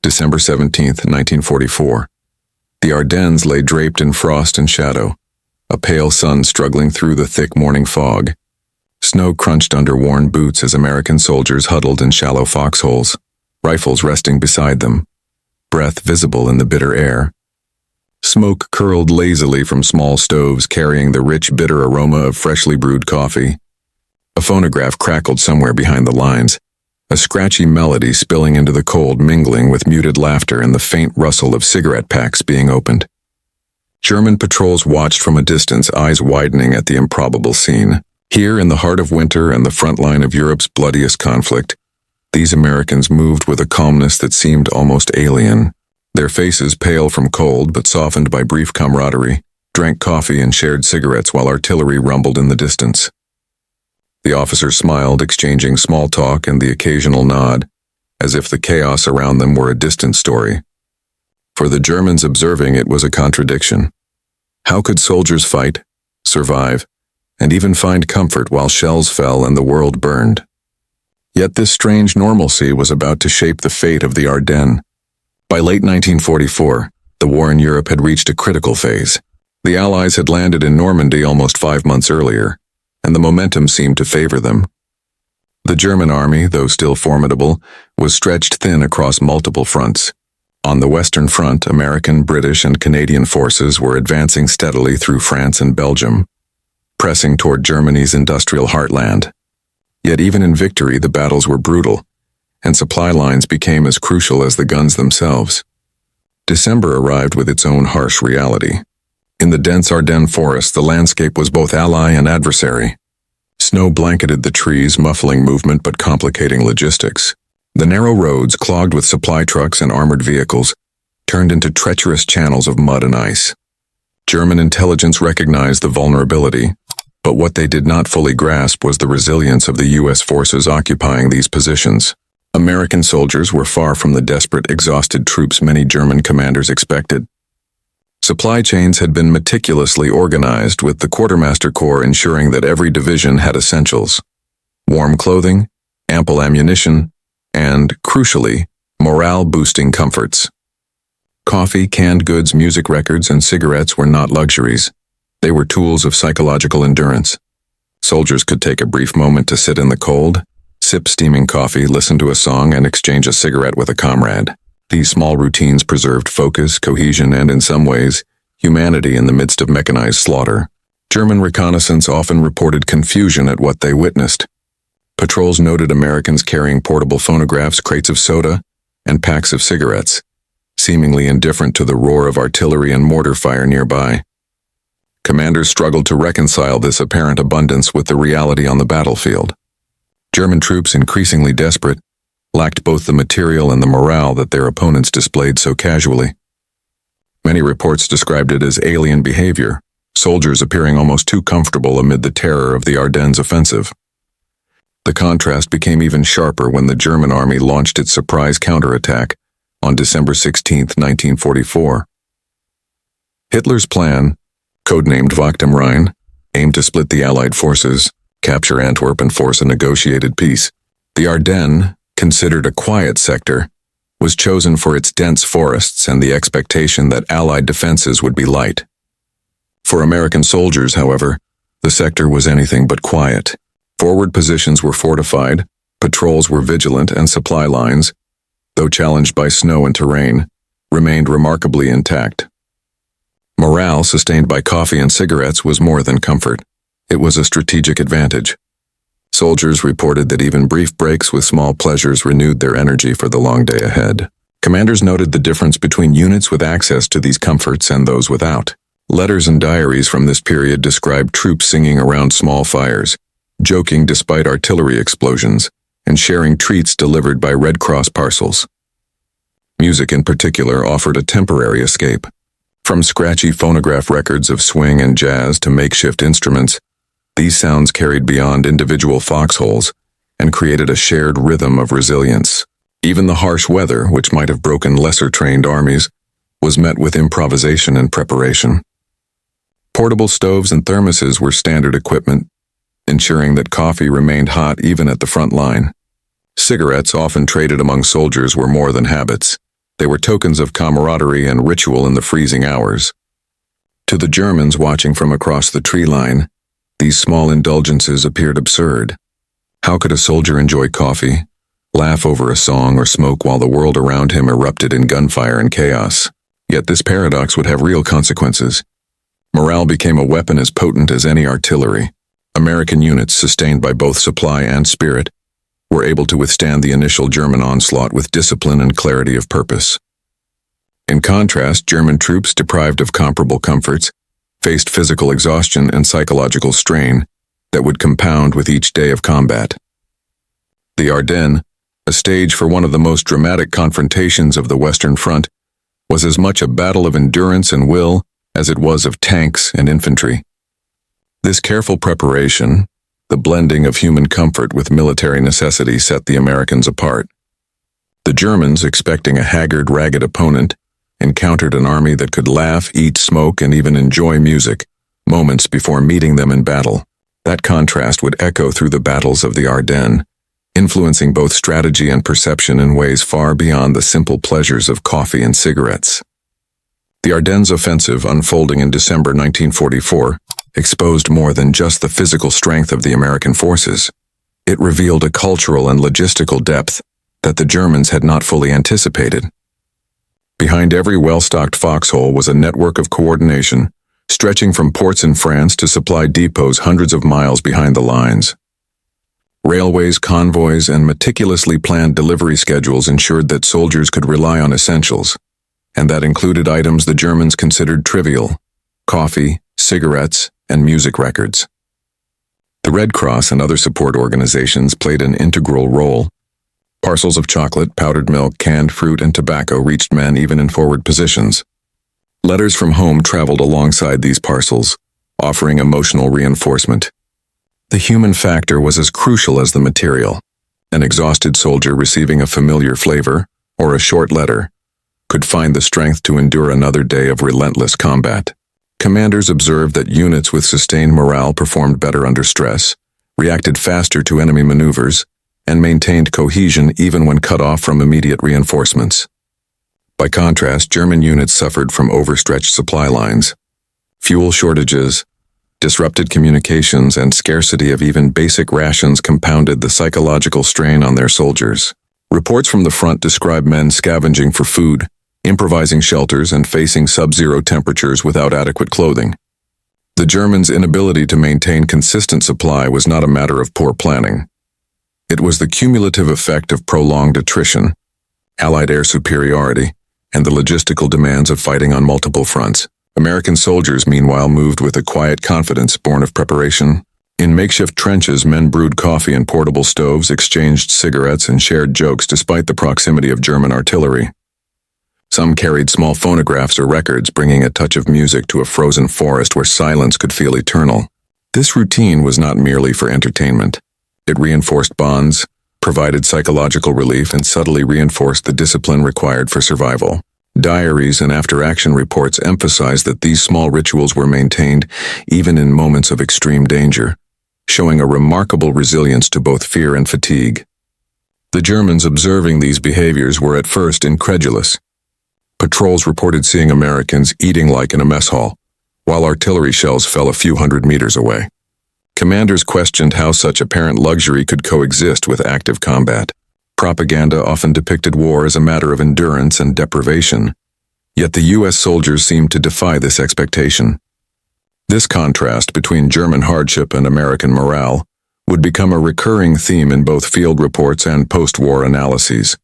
December 17th, 1944. The Ardennes lay draped in frost and shadow, a pale sun struggling through the thick morning fog. Snow crunched under worn boots as American soldiers huddled in shallow foxholes, rifles resting beside them, breath visible in the bitter air. Smoke curled lazily from small stoves carrying the rich, bitter aroma of freshly brewed coffee. A phonograph crackled somewhere behind the lines, a scratchy melody spilling into the cold, mingling with muted laughter and the faint rustle of cigarette packs being opened. German patrols watched from a distance, eyes widening at the improbable scene. Here, in the heart of winter and the front line of Europe's bloodiest conflict, these Americans moved with a calmness that seemed almost alien. Their faces, pale from cold but softened by brief camaraderie, drank coffee and shared cigarettes while artillery rumbled in the distance. The officers smiled, exchanging small talk and the occasional nod, as if the chaos around them were a distant story. For the Germans observing, it was a contradiction. How could soldiers fight, survive, and even find comfort while shells fell and the world burned? Yet this strange normalcy was about to shape the fate of the Ardennes. By late 1944, the war in Europe had reached a critical phase. The Allies had landed in Normandy almost 5 months earlier, and the momentum seemed to favor them. The German army, though still formidable, was stretched thin across multiple fronts. On the Western Front, American, British, and Canadian forces were advancing steadily through France and Belgium, pressing toward Germany's industrial heartland. Yet even in victory, the battles were brutal, and supply lines became as crucial as the guns themselves. December arrived with its own harsh reality. In the dense Ardennes forest, the landscape was both ally and adversary. Snow blanketed the trees, muffling movement but complicating logistics. The narrow roads, clogged with supply trucks and armored vehicles, turned into treacherous channels of mud and ice. German intelligence recognized the vulnerability, but what they did not fully grasp was the resilience of the U.S. forces occupying these positions. American soldiers were far from the desperate, exhausted troops many German commanders expected. Supply chains had been meticulously organized, with the Quartermaster Corps ensuring that every division had essentials: warm clothing, ample ammunition, and, crucially, morale-boosting comforts. Coffee, canned goods, music records, and cigarettes were not luxuries. They were tools of psychological endurance. Soldiers could take a brief moment to sit in the cold, sip steaming coffee, listen to a song, and exchange a cigarette with a comrade. These small routines preserved focus, cohesion, and, in some ways, humanity in the midst of mechanized slaughter. German reconnaissance often reported confusion at what they witnessed. Patrols noted Americans carrying portable phonographs, crates of soda, and packs of cigarettes, seemingly indifferent to the roar of artillery and mortar fire nearby. Commanders struggled to reconcile this apparent abundance with the reality on the battlefield. German troops, increasingly desperate, lacked both the material and the morale that their opponents displayed so casually. Many reports described it as alien behavior, soldiers appearing almost too comfortable amid the terror of the Ardennes Offensive. The contrast became even sharper when the German army launched its surprise counterattack on December 16, 1944. Hitler's plan, codenamed Wacht am Rhein, aimed to split the Allied forces, capture Antwerp, and force a negotiated peace. The Ardennes, considered a quiet sector, was chosen for its dense forests and the expectation that Allied defenses would be light. For American soldiers, however, the sector was anything but quiet. Forward positions were fortified, patrols were vigilant, and supply lines, though challenged by snow and terrain, remained remarkably intact. Morale, sustained by coffee and cigarettes, was more than comfort. It was a strategic advantage. Soldiers reported that even brief breaks with small pleasures renewed their energy for the long day ahead. Commanders noted the difference between units with access to these comforts and those without. Letters and diaries from this period described troops singing around small fires, joking despite artillery explosions, and sharing treats delivered by Red Cross parcels. Music in particular offered a temporary escape. From scratchy phonograph records of swing and jazz to makeshift instruments, these sounds carried beyond individual foxholes and created a shared rhythm of resilience. Even the harsh weather, which might have broken lesser-trained armies, was met with improvisation and preparation. Portable stoves and thermoses were standard equipment, ensuring that coffee remained hot even at the front line. Cigarettes, often traded among soldiers, were more than habits. They were tokens of camaraderie and ritual in the freezing hours. To the Germans watching from across the tree line, these small indulgences appeared absurd. How could a soldier enjoy coffee, laugh over a song, or smoke while the world around him erupted in gunfire and chaos? Yet this paradox would have real consequences. Morale became a weapon as potent as any artillery. American units, sustained by both supply and spirit, were able to withstand the initial German onslaught with discipline and clarity of purpose. In contrast, German troops, deprived of comparable comforts, faced physical exhaustion and psychological strain that would compound with each day of combat. The Ardennes, a stage for one of the most dramatic confrontations of the Western Front, was as much a battle of endurance and will as it was of tanks and infantry. This careful preparation, the blending of human comfort with military necessity, set the Americans apart. The Germans, expecting a haggard, ragged opponent, encountered an army that could laugh, eat, smoke, and even enjoy music, moments before meeting them in battle. That contrast would echo through the battles of the Ardennes, influencing both strategy and perception in ways far beyond the simple pleasures of coffee and cigarettes. The Ardennes Offensive, unfolding in December 1944, exposed more than just the physical strength of the American forces. It revealed a cultural and logistical depth that the Germans had not fully anticipated. Behind every well-stocked foxhole was a network of coordination, stretching from ports in France to supply depots hundreds of miles behind the lines. Railways, convoys, and meticulously planned delivery schedules ensured that soldiers could rely on essentials, and that included items the Germans considered trivial: coffee, cigarettes, and music records. The Red Cross and other support organizations played an integral role. Parcels of chocolate, powdered milk, canned fruit, and tobacco reached men even in forward positions. Letters from home traveled alongside these parcels, offering emotional reinforcement. The human factor was as crucial as the material. An exhausted soldier receiving a familiar flavor, or a short letter, could find the strength to endure another day of relentless combat. Commanders observed that units with sustained morale performed better under stress, reacted faster to enemy maneuvers, and maintained cohesion even when cut off from immediate reinforcements. By contrast, German units suffered from overstretched supply lines. Fuel shortages, disrupted communications, and scarcity of even basic rations compounded the psychological strain on their soldiers. Reports from the front describe men scavenging for food, improvising shelters, and facing sub-zero temperatures without adequate clothing. The Germans' inability to maintain consistent supply was not a matter of poor planning. It was the cumulative effect of prolonged attrition, Allied air superiority, and the logistical demands of fighting on multiple fronts. American soldiers, meanwhile, moved with a quiet confidence born of preparation. In makeshift trenches, men brewed coffee in portable stoves, exchanged cigarettes, and shared jokes despite the proximity of German artillery. Some carried small phonographs or records, bringing a touch of music to a frozen forest where silence could feel eternal. This routine was not merely for entertainment. It reinforced bonds, provided psychological relief, and subtly reinforced the discipline required for survival. Diaries and after-action reports emphasized that these small rituals were maintained even in moments of extreme danger, showing a remarkable resilience to both fear and fatigue. The Germans observing these behaviors were at first incredulous. Patrols reported seeing Americans eating like in a mess hall, while artillery shells fell a few hundred meters away. Commanders questioned how such apparent luxury could coexist with active combat. Propaganda often depicted war as a matter of endurance and deprivation, yet the U.S. soldiers seemed to defy this expectation. This contrast between German hardship and American morale would become a recurring theme in both field reports and post-war analyses.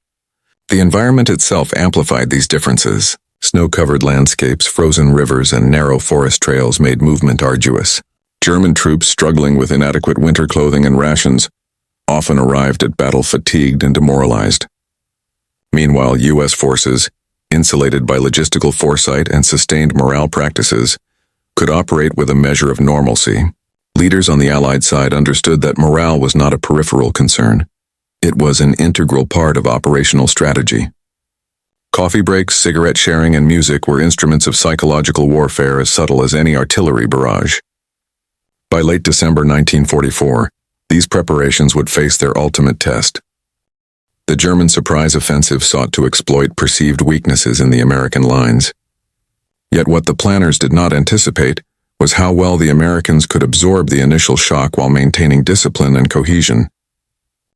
The environment itself amplified these differences. Snow-covered landscapes, frozen rivers, and narrow forest trails made movement arduous. German troops, struggling with inadequate winter clothing and rations, often arrived at battle fatigued and demoralized. Meanwhile, U.S. forces, insulated by logistical foresight and sustained morale practices, could operate with a measure of normalcy. Leaders on the Allied side understood that morale was not a peripheral concern. It was an integral part of operational strategy. Coffee breaks, cigarette sharing, and music were instruments of psychological warfare as subtle as any artillery barrage. By late December 1944, these preparations would face their ultimate test. The German surprise offensive sought to exploit perceived weaknesses in the American lines. Yet what the planners did not anticipate was how well the Americans could absorb the initial shock while maintaining discipline and cohesion.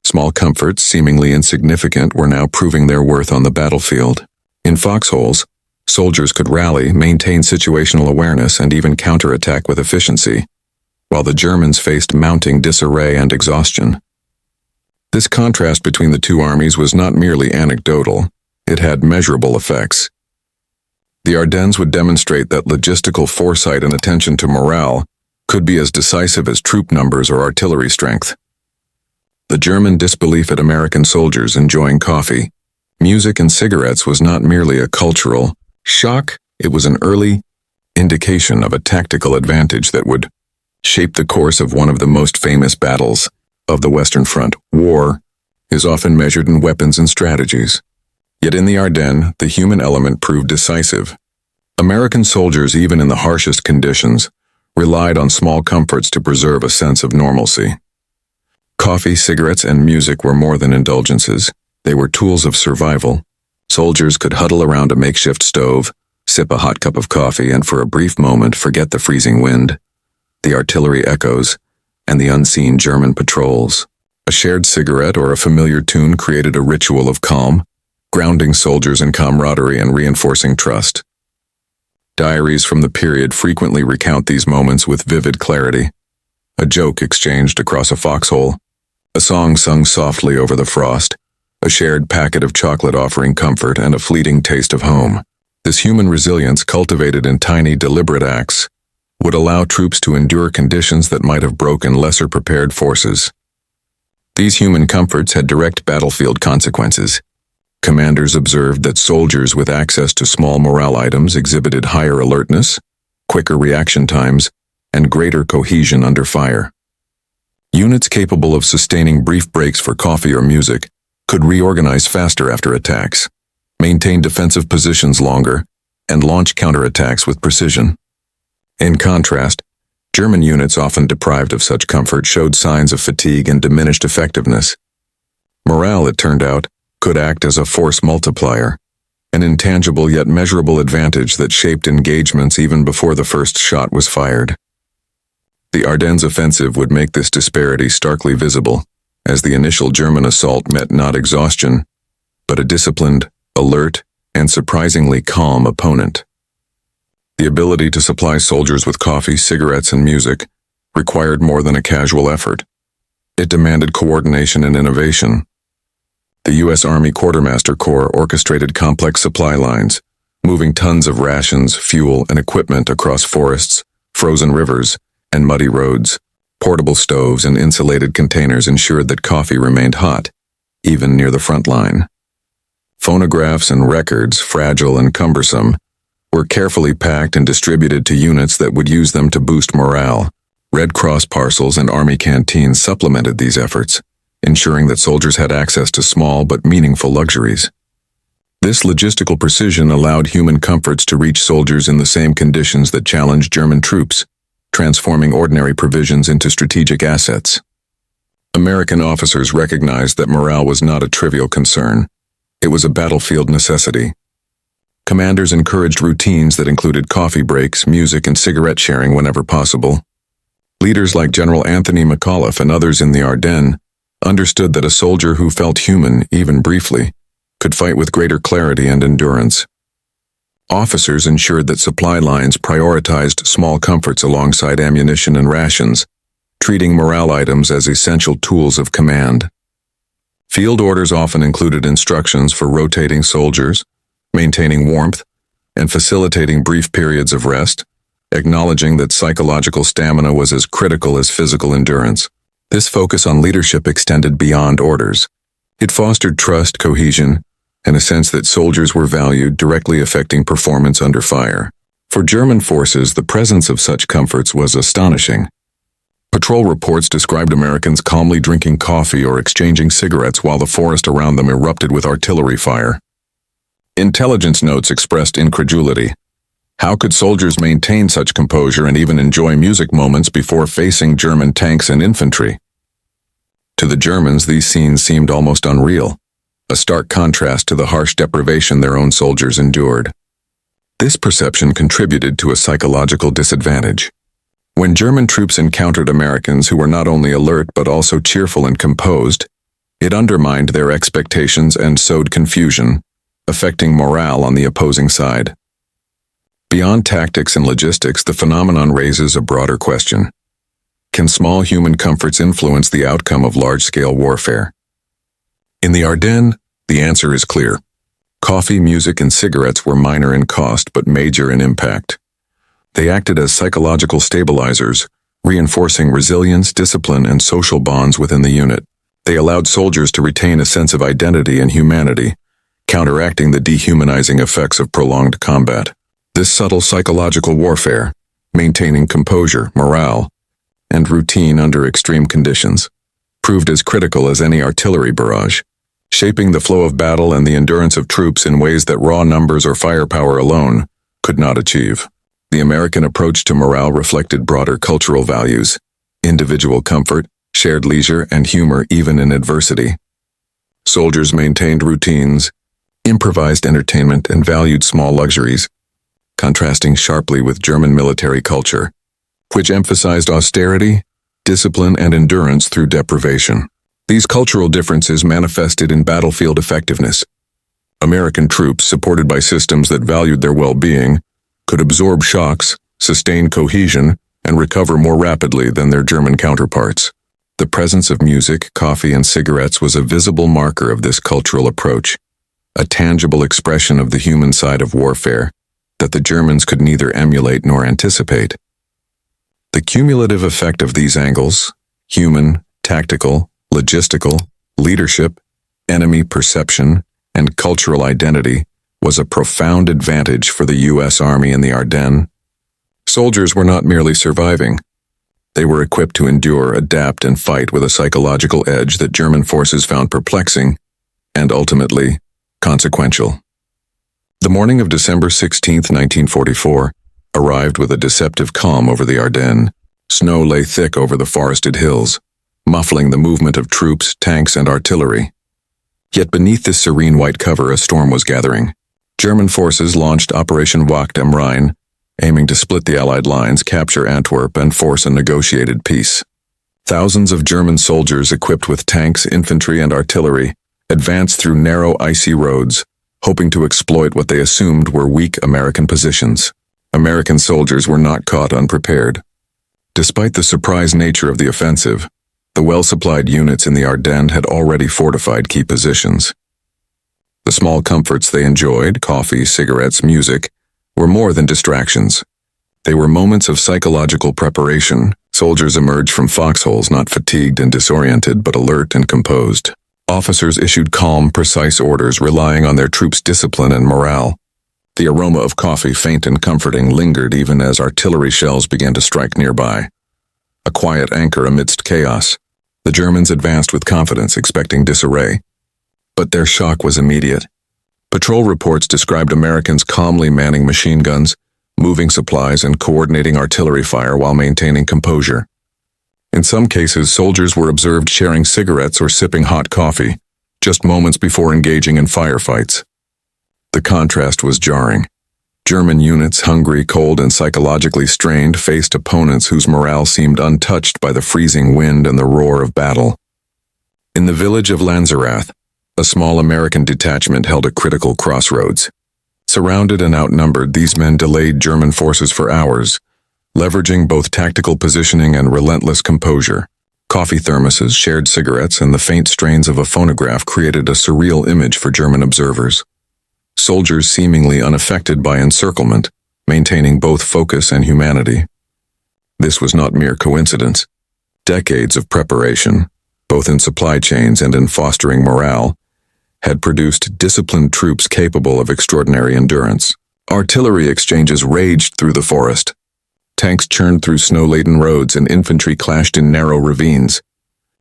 Small comforts, seemingly insignificant, were now proving their worth on the battlefield. In foxholes, soldiers could rally, maintain situational awareness, and even counterattack with efficiency, while the Germans faced mounting disarray and exhaustion. This contrast between the two armies was not merely anecdotal, it had measurable effects. The Ardennes would demonstrate that logistical foresight and attention to morale could be as decisive as troop numbers or artillery strength. The German disbelief at American soldiers enjoying coffee, music, and cigarettes was not merely a cultural shock, it was an early indication of a tactical advantage that would shape the course of one of the most famous battles of the Western Front. War is often measured in weapons and strategies. Yet in the Ardennes, the human element proved decisive. American soldiers, even in the harshest conditions, relied on small comforts to preserve a sense of normalcy. Coffee, cigarettes, and music were more than indulgences. They were tools of survival. Soldiers could huddle around a makeshift stove, sip a hot cup of coffee, and for a brief moment forget the freezing wind, the artillery echoes, and the unseen German patrols. A shared cigarette or a familiar tune created a ritual of calm, grounding soldiers in camaraderie and reinforcing trust. Diaries from the period frequently recount these moments with vivid clarity. A joke exchanged across a foxhole, a song sung softly over the frost, a shared packet of chocolate offering comfort, and a fleeting taste of home. This human resilience, cultivated in tiny, deliberate acts, would allow troops to endure conditions that might have broken lesser prepared forces. These human comforts had direct battlefield consequences. Commanders observed that soldiers with access to small morale items exhibited higher alertness, quicker reaction times, and greater cohesion under fire. Units capable of sustaining brief breaks for coffee or music could reorganize faster after attacks, maintain defensive positions longer, and launch counterattacks with precision. In contrast, German units, often deprived of such comfort, showed signs of fatigue and diminished effectiveness. Morale, it turned out, could act as a force multiplier, an intangible yet measurable advantage that shaped engagements even before the first shot was fired. The Ardennes Offensive would make this disparity starkly visible, as the initial German assault met not exhaustion, but a disciplined, alert, and surprisingly calm opponent. The ability to supply soldiers with coffee, cigarettes, and music required more than a casual effort. It demanded coordination and innovation. The U.S. Army Quartermaster Corps orchestrated complex supply lines, moving tons of rations, fuel, and equipment across forests, frozen rivers, and muddy roads. Portable stoves and insulated containers ensured that coffee remained hot, even near the front line. Phonographs and records, fragile and cumbersome, were carefully packed and distributed to units that would use them to boost morale. Red Cross parcels and Army canteens supplemented these efforts, ensuring that soldiers had access to small but meaningful luxuries. This logistical precision allowed human comforts to reach soldiers in the same conditions that challenged German troops, transforming ordinary provisions into strategic assets. American officers recognized that morale was not a trivial concern. It was a battlefield necessity. Commanders encouraged routines that included coffee breaks, music, and cigarette sharing whenever possible. Leaders like General Anthony McAuliffe and others in the Ardennes understood that a soldier who felt human, even briefly, could fight with greater clarity and endurance. Officers ensured that supply lines prioritized small comforts alongside ammunition and rations, treating morale items as essential tools of command. Field orders often included instructions for rotating soldiers, maintaining warmth, and facilitating brief periods of rest, acknowledging that psychological stamina was as critical as physical endurance. This focus on leadership extended beyond orders. It fostered trust, cohesion, and a sense that soldiers were valued, directly affecting performance under fire. For German forces, the presence of such comforts was astonishing. Patrol reports described Americans calmly drinking coffee or exchanging cigarettes while the forest around them erupted with artillery fire. Intelligence notes expressed incredulity. How could soldiers maintain such composure and even enjoy music moments before facing German tanks and infantry? To the Germans, these scenes seemed almost unreal. a stark contrast to the harsh deprivation their own soldiers endured. This perception contributed to a psychological disadvantage. When German troops encountered Americans who were not only alert but also cheerful and composed, it undermined their expectations and sowed confusion, affecting morale on the opposing side. Beyond tactics and logistics, the phenomenon raises a broader question. Can small human comforts influence the outcome of large-scale warfare? In the Ardennes, the answer is clear. Coffee, music, and cigarettes were minor in cost but major in impact. They acted as psychological stabilizers, reinforcing resilience, discipline, and social bonds within the unit. They allowed soldiers to retain a sense of identity and humanity, counteracting the dehumanizing effects of prolonged combat. This subtle psychological warfare, maintaining composure, morale, and routine under extreme conditions, proved as critical as any artillery barrage, shaping the flow of battle and the endurance of troops in ways that raw numbers or firepower alone could not achieve. The American approach to morale reflected broader cultural values, individual comfort, shared leisure, and humor even in adversity. Soldiers maintained routines, improvised entertainment, and valued small luxuries, contrasting sharply with German military culture, which emphasized austerity, discipline, and endurance through deprivation. These cultural differences manifested in battlefield effectiveness. American troops, supported by systems that valued their well-being, could absorb shocks, sustain cohesion, and recover more rapidly than their German counterparts. The presence of music, coffee, and cigarettes was a visible marker of this cultural approach, a tangible expression of the human side of warfare that the Germans could neither emulate nor anticipate. The cumulative effect of these angles, human, tactical, logistical, leadership, enemy perception, and cultural identity, was a profound advantage for the U.S. Army in the Ardennes. Soldiers were not merely surviving. They were equipped to endure, adapt, and fight with a psychological edge that German forces found perplexing and ultimately consequential. The morning of December 16, 1944, arrived with a deceptive calm over the Ardennes. Snow lay thick over the forested hills, muffling the movement of troops, tanks, and artillery. Yet beneath this serene white cover, a storm was gathering. German forces launched Operation Wacht am Rhein, aiming to split the Allied lines, capture Antwerp, and force a negotiated peace. Thousands of German soldiers equipped with tanks, infantry, and artillery advanced through narrow, icy roads, hoping to exploit what they assumed were weak American positions. American soldiers were not caught unprepared. Despite the surprise nature of the offensive, the well-supplied units in the Ardennes had already fortified key positions. The small comforts they enjoyed, coffee, cigarettes, music, were more than distractions. They were moments of psychological preparation. Soldiers emerged from foxholes not fatigued and disoriented, but alert and composed. Officers issued calm, precise orders, relying on their troops' discipline and morale. The aroma of coffee, faint and comforting, lingered even as artillery shells began to strike nearby. A quiet anchor amidst chaos. The Germans advanced with confidence, expecting disarray. But their shock was immediate. Patrol reports described Americans calmly manning machine guns, moving supplies, and coordinating artillery fire while maintaining composure. In some cases, soldiers were observed sharing cigarettes or sipping hot coffee, just moments before engaging in firefights. The contrast was jarring. German units, hungry, cold, and psychologically strained, faced opponents whose morale seemed untouched by the freezing wind and the roar of battle. In the village of Lanzerath, a small American detachment held a critical crossroads. Surrounded and outnumbered, these men delayed German forces for hours, leveraging both tactical positioning and relentless composure. Coffee thermoses, shared cigarettes, and the faint strains of a phonograph created a surreal image for German observers. Soldiers seemingly unaffected by encirclement, maintaining both focus and humanity. This was not mere coincidence. Decades of preparation, both in supply chains and in fostering morale, had produced disciplined troops capable of extraordinary endurance. Artillery exchanges raged through the forest. Tanks churned through snow-laden roads and infantry clashed in narrow ravines.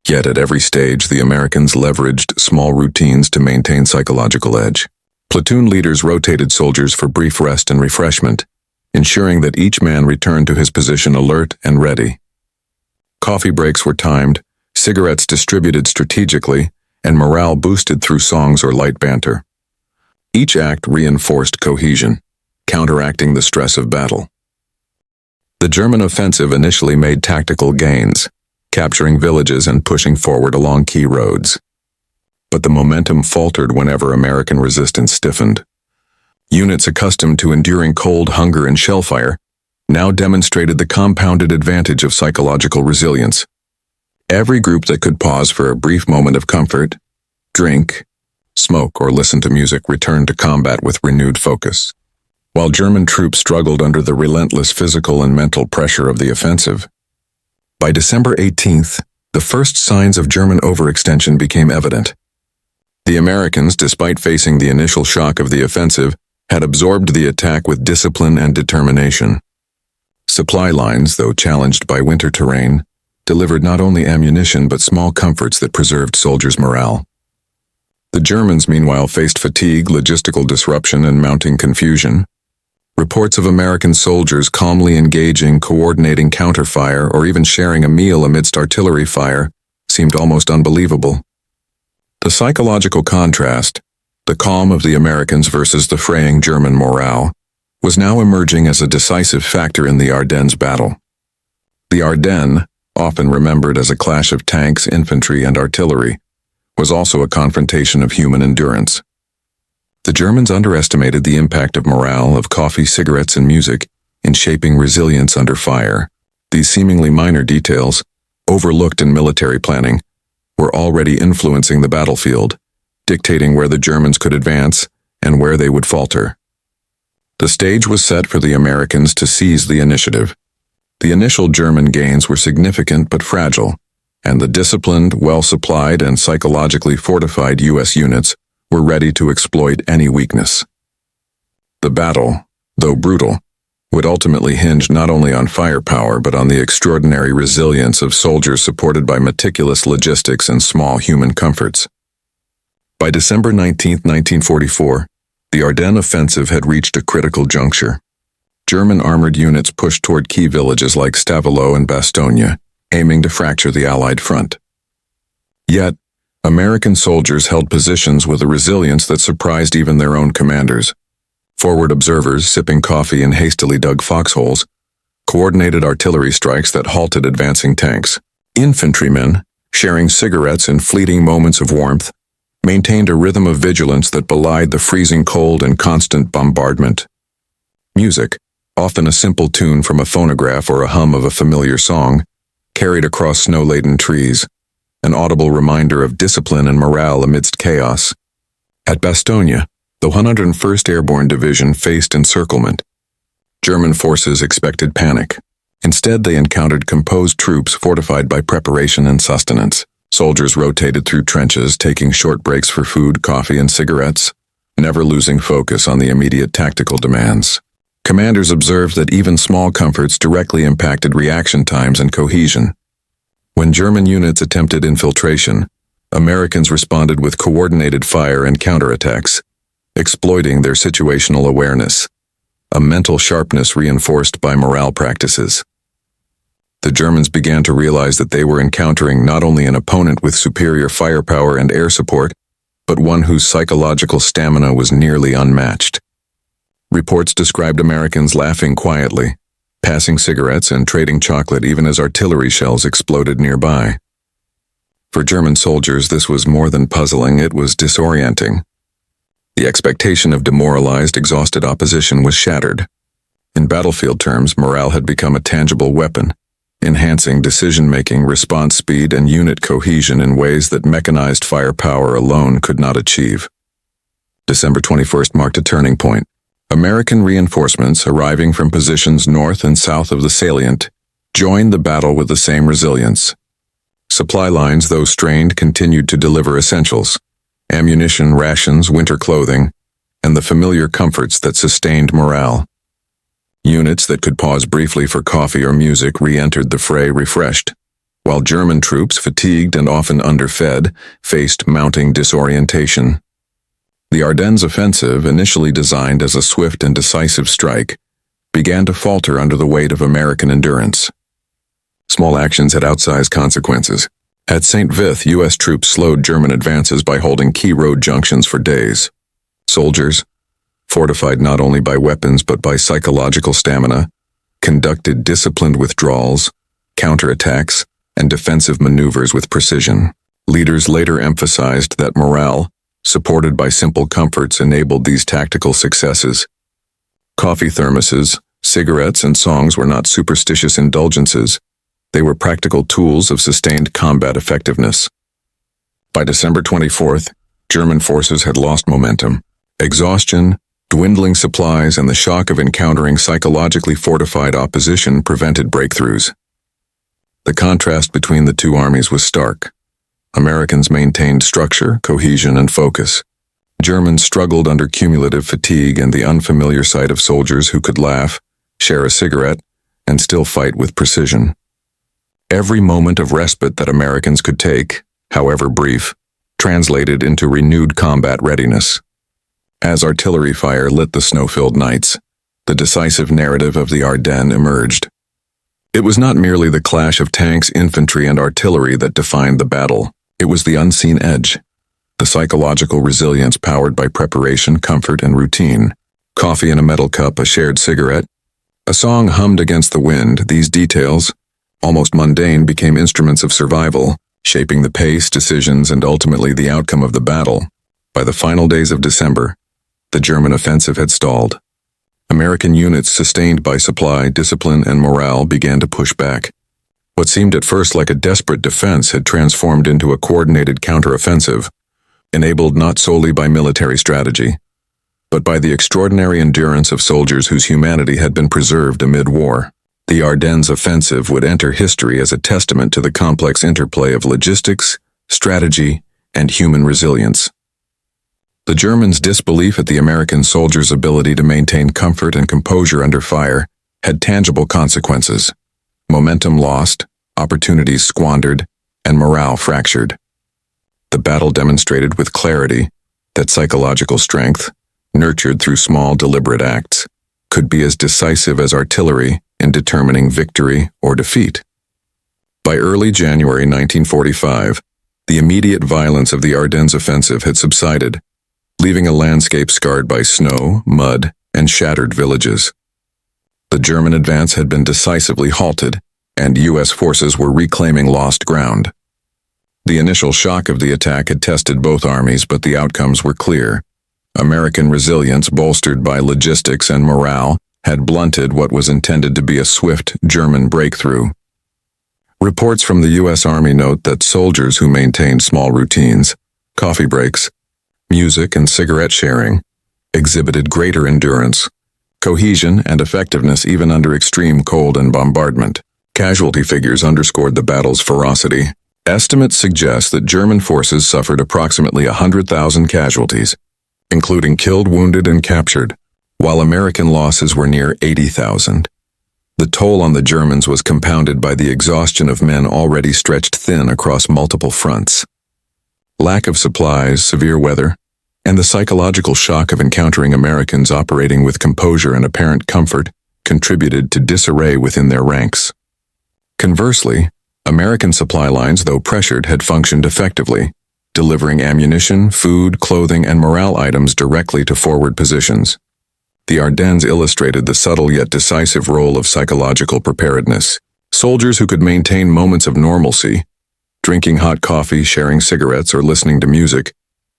Yet at every stage, the Americans leveraged small routines to maintain psychological edge. Platoon leaders rotated soldiers for brief rest and refreshment, ensuring that each man returned to his position alert and ready. Coffee breaks were timed, cigarettes distributed strategically, and morale boosted through songs or light banter. Each act reinforced cohesion, counteracting the stress of battle. The German offensive initially made tactical gains, capturing villages and pushing forward along key roads. But the momentum faltered whenever American resistance stiffened. Units accustomed to enduring cold, hunger, and shellfire now demonstrated the compounded advantage of psychological resilience. Every group that could pause for a brief moment of comfort, drink, smoke, or listen to music returned to combat with renewed focus. While German troops struggled under the relentless physical and mental pressure of the offensive, by December 18th, the first signs of German overextension became evident. The Americans, despite facing the initial shock of the offensive, had absorbed the attack with discipline and determination. Supply lines, though challenged by winter terrain, delivered not only ammunition but small comforts that preserved soldiers' morale. The Germans, meanwhile, faced fatigue, logistical disruption, and mounting confusion. Reports of American soldiers calmly engaging, coordinating counterfire, or even sharing a meal amidst artillery fire seemed almost unbelievable. The psychological contrast, the calm of the Americans versus the fraying German morale, was now emerging as a decisive factor in the Ardennes battle. The Ardennes, often remembered as a clash of tanks, infantry, and artillery, was also a confrontation of human endurance. The Germans underestimated the impact of morale, of coffee, cigarettes, and music in shaping resilience under fire. These seemingly minor details, overlooked in military planning, were already influencing the battlefield, dictating where the Germans could advance and where they would falter. The stage was set for the Americans to seize the initiative. The initial German gains were significant but fragile, and the disciplined, well-supplied, and psychologically fortified U.S. units were ready to exploit any weakness. The battle, though brutal, would ultimately hinge not only on firepower but on the extraordinary resilience of soldiers supported by meticulous logistics and small human comforts. By December 19, 1944, the Ardennes Offensive had reached a critical juncture. German armored units pushed toward key villages like Stavelot and Bastogne, aiming to fracture the Allied front. Yet, American soldiers held positions with a resilience that surprised even their own commanders. Forward observers, sipping coffee in hastily dug foxholes, coordinated artillery strikes that halted advancing tanks. Infantrymen, sharing cigarettes in fleeting moments of warmth, maintained a rhythm of vigilance that belied the freezing cold and constant bombardment. Music, often a simple tune from a phonograph or a hum of a familiar song, carried across snow-laden trees, an audible reminder of discipline and morale amidst chaos. At Bastogne, the 101st Airborne Division faced encirclement. German forces expected panic. Instead, they encountered composed troops fortified by preparation and sustenance. Soldiers rotated through trenches, taking short breaks for food, coffee, and cigarettes, never losing focus on the immediate tactical demands. Commanders observed that even small comforts directly impacted reaction times and cohesion. When German units attempted infiltration, Americans responded with coordinated fire and counterattacks, exploiting their situational awareness, a mental sharpness reinforced by morale practices. The Germans began to realize that they were encountering not only an opponent with superior firepower and air support, but one whose psychological stamina was nearly unmatched. Reports described Americans laughing quietly, passing cigarettes and trading chocolate even as artillery shells exploded nearby. For German soldiers, this was more than puzzling, it was disorienting. The expectation of demoralized, exhausted opposition was shattered. In battlefield terms, morale had become a tangible weapon, enhancing decision-making, response speed, and unit cohesion in ways that mechanized firepower alone could not achieve. December 21st marked a turning point. American reinforcements, arriving from positions north and south of the salient, joined the battle with the same resilience. Supply lines, though strained, continued to deliver essentials: ammunition, rations, winter clothing, and the familiar comforts that sustained morale. Units that could pause briefly for coffee or music re-entered the fray refreshed, while German troops, fatigued and often underfed, faced mounting disorientation. The Ardennes Offensive, initially designed as a swift and decisive strike, began to falter under the weight of American endurance. Small actions had outsized consequences. At St. Vith, U.S. troops slowed German advances by holding key road junctions for days. Soldiers, fortified not only by weapons but by psychological stamina, conducted disciplined withdrawals, counterattacks, and defensive maneuvers with precision. Leaders later emphasized that morale, supported by simple comforts, enabled these tactical successes. Coffee thermoses, cigarettes, and songs were not superstitious indulgences. They were practical tools of sustained combat effectiveness. By December 24th, German forces had lost momentum. Exhaustion, dwindling supplies, and the shock of encountering psychologically fortified opposition prevented breakthroughs. The contrast between the two armies was stark. Americans maintained structure, cohesion, and focus. Germans struggled under cumulative fatigue and the unfamiliar sight of soldiers who could laugh, share a cigarette, and still fight with precision. Every moment of respite that Americans could take, however brief, translated into renewed combat readiness. As artillery fire lit the snow-filled nights, the decisive narrative of the Ardennes emerged. It was not merely the clash of tanks, infantry, and artillery that defined the battle. It was the unseen edge, the psychological resilience powered by preparation, comfort, and routine. Coffee in a metal cup, a shared cigarette, a song hummed against the wind. These details, almost mundane, became instruments of survival, shaping the pace, decisions, and ultimately the outcome of the battle. By the final days of December, the German offensive had stalled. American units, sustained by supply, discipline, and morale, began to push back. What seemed at first like a desperate defense had transformed into a coordinated counteroffensive, enabled not solely by military strategy, but by the extraordinary endurance of soldiers whose humanity had been preserved amid war. The Ardennes Offensive would enter history as a testament to the complex interplay of logistics, strategy, and human resilience. The Germans' disbelief at the American soldiers' ability to maintain comfort and composure under fire had tangible consequences. Momentum lost, opportunities squandered, and morale fractured. The battle demonstrated with clarity that psychological strength, nurtured through small, deliberate acts, could be as decisive as artillery in determining victory or defeat. By early January 1945, the immediate violence of the Ardennes Offensive had subsided, leaving a landscape scarred by snow, mud, and shattered villages. The German advance had been decisively halted, and U.S. forces were reclaiming lost ground. The initial shock of the attack had tested both armies, but the outcomes were clear. American resilience, bolstered by logistics and morale, had blunted what was intended to be a swift German breakthrough. Reports from the U.S. Army note that soldiers who maintained small routines, coffee breaks, music, and cigarette sharing, exhibited greater endurance, cohesion, and effectiveness even under extreme cold and bombardment. Casualty figures underscored the battle's ferocity. Estimates suggest that German forces suffered approximately 100,000 casualties, including killed, wounded, and captured, while American losses were near 80,000. The toll on the Germans was compounded by the exhaustion of men already stretched thin across multiple fronts. Lack of supplies, severe weather, and the psychological shock of encountering Americans operating with composure and apparent comfort contributed to disarray within their ranks. Conversely, American supply lines, though pressured, had functioned effectively, delivering ammunition, food, clothing, and morale items directly to forward positions. The Ardennes illustrated the subtle yet decisive role of psychological preparedness. Soldiers who could maintain moments of normalcy, drinking hot coffee, sharing cigarettes, or listening to music,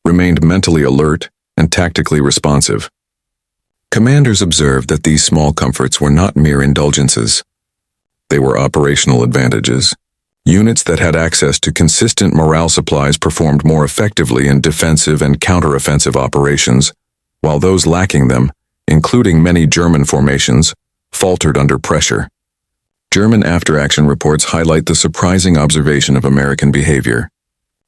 remained mentally alert and tactically responsive. Commanders observed that these small comforts were not mere indulgences. They were operational advantages. Units that had access to consistent morale supplies performed more effectively in defensive and counteroffensive operations, while those lacking them, including many German formations, faltered under pressure. German after-action reports highlight the surprising observation of American behavior.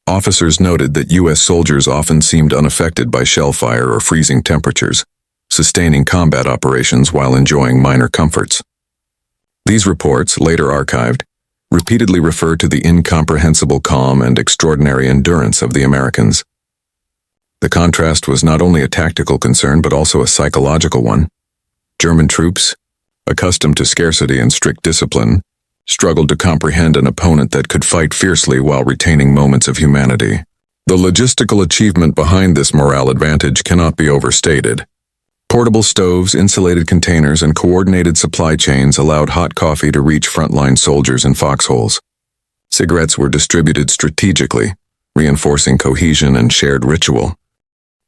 Officers noted that U.S. soldiers often seemed unaffected by shell fire or freezing temperatures, sustaining combat operations while enjoying minor comforts. These reports, later archived, repeatedly referred to the incomprehensible calm and extraordinary endurance of the Americans. The contrast was not only a tactical concern but also a psychological one. German troops, accustomed to scarcity and strict discipline, struggled to comprehend an opponent that could fight fiercely while retaining moments of humanity. The logistical achievement behind this morale advantage cannot be overstated. Portable stoves, insulated containers, and coordinated supply chains allowed hot coffee to reach frontline soldiers in foxholes. Cigarettes were distributed strategically, reinforcing cohesion and shared ritual.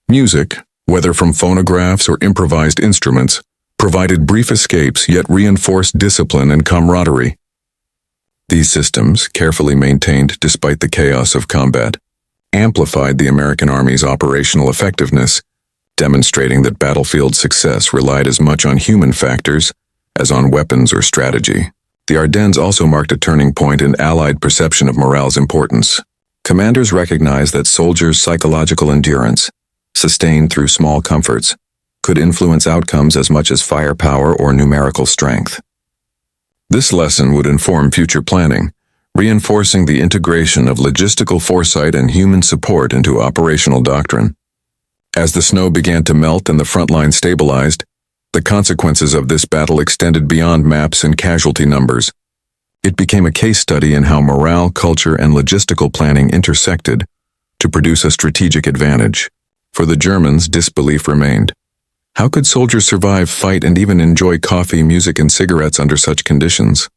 Music, whether from phonographs or improvised instruments, provided brief escapes yet reinforced discipline and camaraderie. These systems, carefully maintained despite the chaos of combat, amplified the American Army's operational effectiveness, demonstrating that battlefield success relied as much on human factors as on weapons or strategy. The Ardennes also marked a turning point in Allied perception of morale's importance. Commanders recognized that soldiers' psychological endurance, sustained through small comforts, could influence outcomes as much as firepower or numerical strength. This lesson would inform future planning, reinforcing the integration of logistical foresight and human support into operational doctrine. As the snow began to melt and the front line stabilized, the consequences of this battle extended beyond maps and casualty numbers. It became a case study in how morale, culture, and logistical planning intersected to produce a strategic advantage. For the Germans, disbelief remained. How could soldiers survive, fight, and even enjoy coffee, music, and cigarettes under such conditions?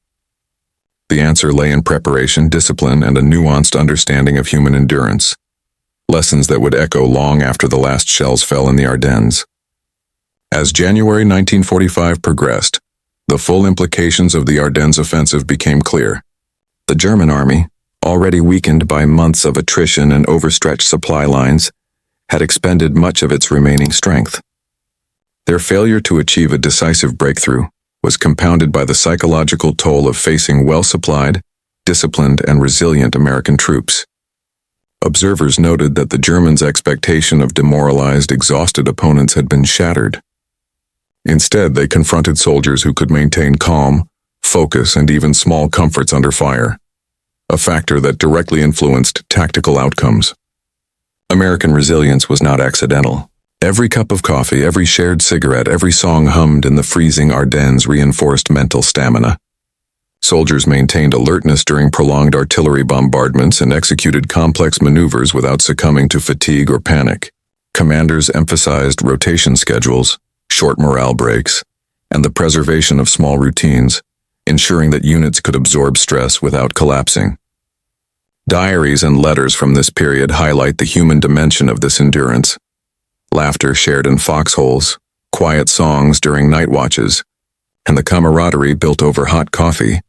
The answer lay in preparation, discipline, and a nuanced understanding of human endurance. Lessons that would echo long after the last shells fell in the Ardennes. As January 1945 progressed, the full implications of the Ardennes Offensive became clear. The German army, already weakened by months of attrition and overstretched supply lines, had expended much of its remaining strength. Their failure to achieve a decisive breakthrough was compounded by the psychological toll of facing well-supplied, disciplined, and resilient American troops. Observers noted that the Germans' expectation of demoralized, exhausted opponents had been shattered. Instead, they confronted soldiers who could maintain calm, focus, and even small comforts under fire, a factor that directly influenced tactical outcomes. American resilience was not accidental. Every cup of coffee, every shared cigarette, every song hummed in the freezing Ardennes reinforced mental stamina. Soldiers maintained alertness during prolonged artillery bombardments and executed complex maneuvers without succumbing to fatigue or panic. Commanders emphasized rotation schedules, short morale breaks, and the preservation of small routines, ensuring that units could absorb stress without collapsing. Diaries and letters from this period highlight the human dimension of this endurance. Laughter shared in foxholes, quiet songs during night watches, and the camaraderie built over hot coffee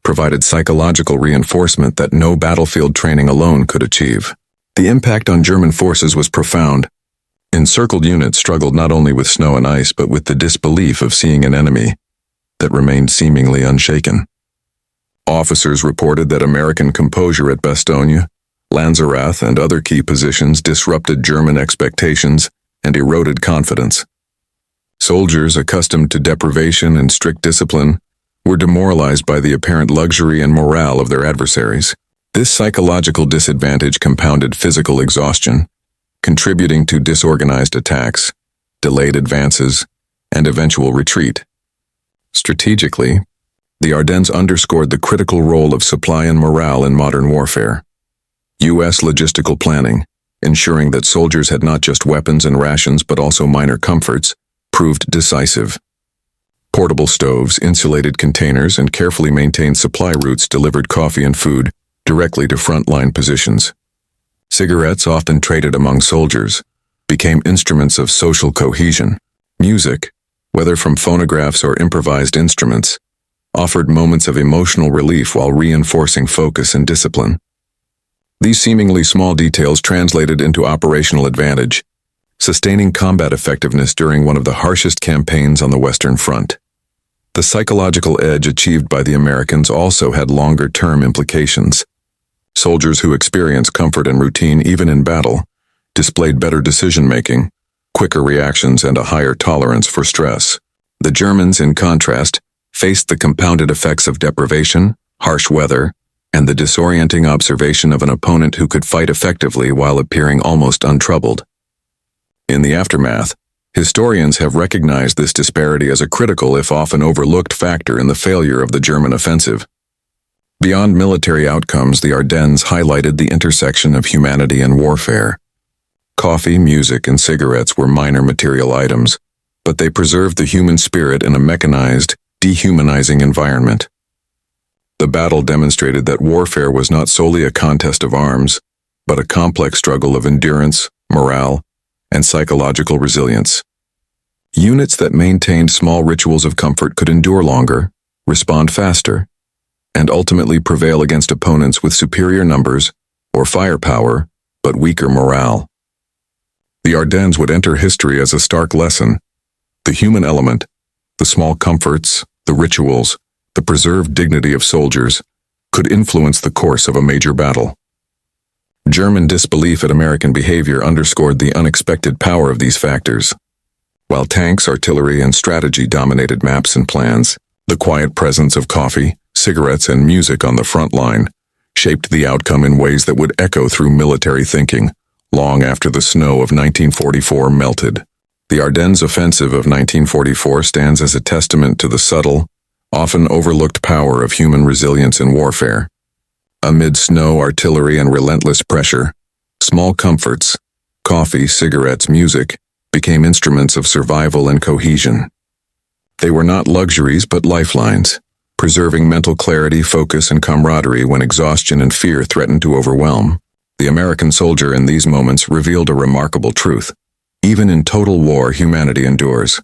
provided psychological reinforcement that no battlefield training alone could achieve. The impact on German forces was profound. Encircled units struggled not only with snow and ice but with the disbelief of seeing an enemy that remained seemingly unshaken. Officers reported that American composure at Bastogne, Lanzerath, and other key positions disrupted German expectations and eroded confidence. Soldiers accustomed to deprivation and strict discipline were demoralized by the apparent luxury and morale of their adversaries. This psychological disadvantage compounded physical exhaustion, contributing to disorganized attacks, delayed advances, and eventual retreat. Strategically, the Ardennes underscored the critical role of supply and morale in modern warfare. U.S. logistical planning, ensuring that soldiers had not just weapons and rations but also minor comforts, proved decisive. Portable stoves, insulated containers, and carefully maintained supply routes delivered coffee and food directly to frontline positions. Cigarettes, often traded among soldiers, became instruments of social cohesion. Music, whether from phonographs or improvised instruments, offered moments of emotional relief while reinforcing focus and discipline. These seemingly small details translated into operational advantage, sustaining combat effectiveness during one of the harshest campaigns on the Western Front. The psychological edge achieved by the Americans also had longer-term implications. Soldiers who experienced comfort and routine even in battle displayed better decision-making, quicker reactions, and a higher tolerance for stress. The Germans, in contrast, faced the compounded effects of deprivation, harsh weather, and the disorienting observation of an opponent who could fight effectively while appearing almost untroubled. In the aftermath, historians have recognized this disparity as a critical, if often overlooked, factor in the failure of the German offensive. Beyond military outcomes, the Ardennes highlighted the intersection of humanity and warfare. Coffee, music, and cigarettes were minor material items, but they preserved the human spirit in a mechanized, dehumanizing environment. The battle demonstrated that warfare was not solely a contest of arms, but a complex struggle of endurance, morale, and psychological resilience. Units that maintained small rituals of comfort could endure longer, respond faster, and ultimately prevail against opponents with superior numbers or firepower, but weaker morale. The Ardennes would enter history as a stark lesson. The human element, the small comforts, the rituals, the preserved dignity of soldiers, could influence the course of a major battle. German disbelief at American behavior underscored the unexpected power of these factors. While tanks, artillery, and strategy dominated maps and plans, the quiet presence of coffee, cigarettes, and music on the front line shaped the outcome in ways that would echo through military thinking long after the snow of 1944 melted. The Ardennes Offensive of 1944 stands as a testament to the subtle, often overlooked power of human resilience in warfare. Amid snow, artillery, and relentless pressure, small comforts, coffee, cigarettes, music, became instruments of survival and cohesion. They were not luxuries but lifelines, preserving mental clarity, focus, and camaraderie when exhaustion and fear threatened to overwhelm. The American soldier in these moments revealed a remarkable truth. Even in total war, humanity endures.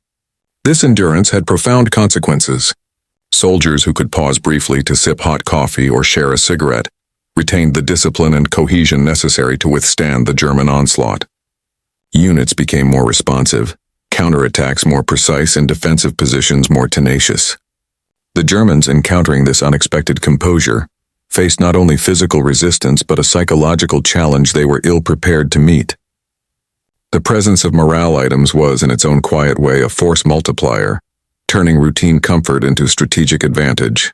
This endurance had profound consequences. Soldiers who could pause briefly to sip hot coffee or share a cigarette retained the discipline and cohesion necessary to withstand the German onslaught. Units became more responsive, counterattacks more precise, and defensive positions more tenacious. The Germans, encountering this unexpected composure, faced not only physical resistance but a psychological challenge they were ill-prepared to meet. The presence of morale items was, in its own quiet way, a force multiplier, turning routine comfort into strategic advantage.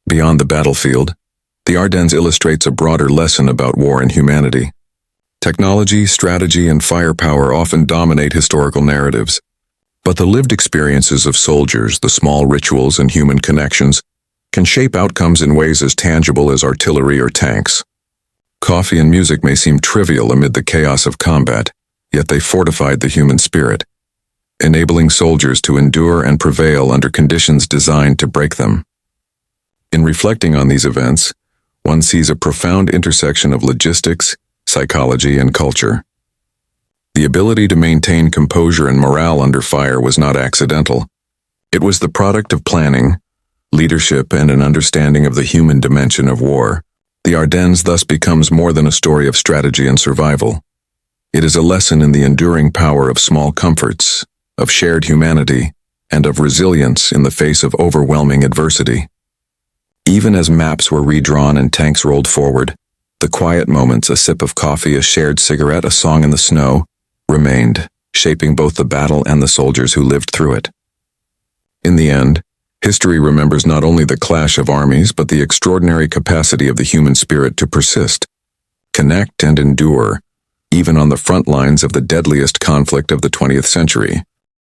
Beyond the battlefield, the Ardennes illustrates a broader lesson about war and humanity. Technology, strategy, and firepower often dominate historical narratives, but the lived experiences of soldiers, the small rituals, and human connections can shape outcomes in ways as tangible as artillery or tanks. Coffee and music may seem trivial amid the chaos of combat, yet they fortified the human spirit, enabling soldiers to endure and prevail under conditions designed to break them. In reflecting on these events, one sees a profound intersection of logistics, psychology, and culture. The ability to maintain composure and morale under fire was not accidental. It was the product of planning, leadership, and an understanding of the human dimension of war. The Ardennes thus becomes more than a story of strategy and survival. It is a lesson in the enduring power of small comforts, of shared humanity, and of resilience in the face of overwhelming adversity. Even as maps were redrawn and tanks rolled forward, the quiet moments, a sip of coffee, a shared cigarette, a song in the snow, remained, shaping both the battle and the soldiers who lived through it. In the end, history remembers not only the clash of armies but the extraordinary capacity of the human spirit to persist, connect, and endure, even on the front lines of the deadliest conflict of the 20th century.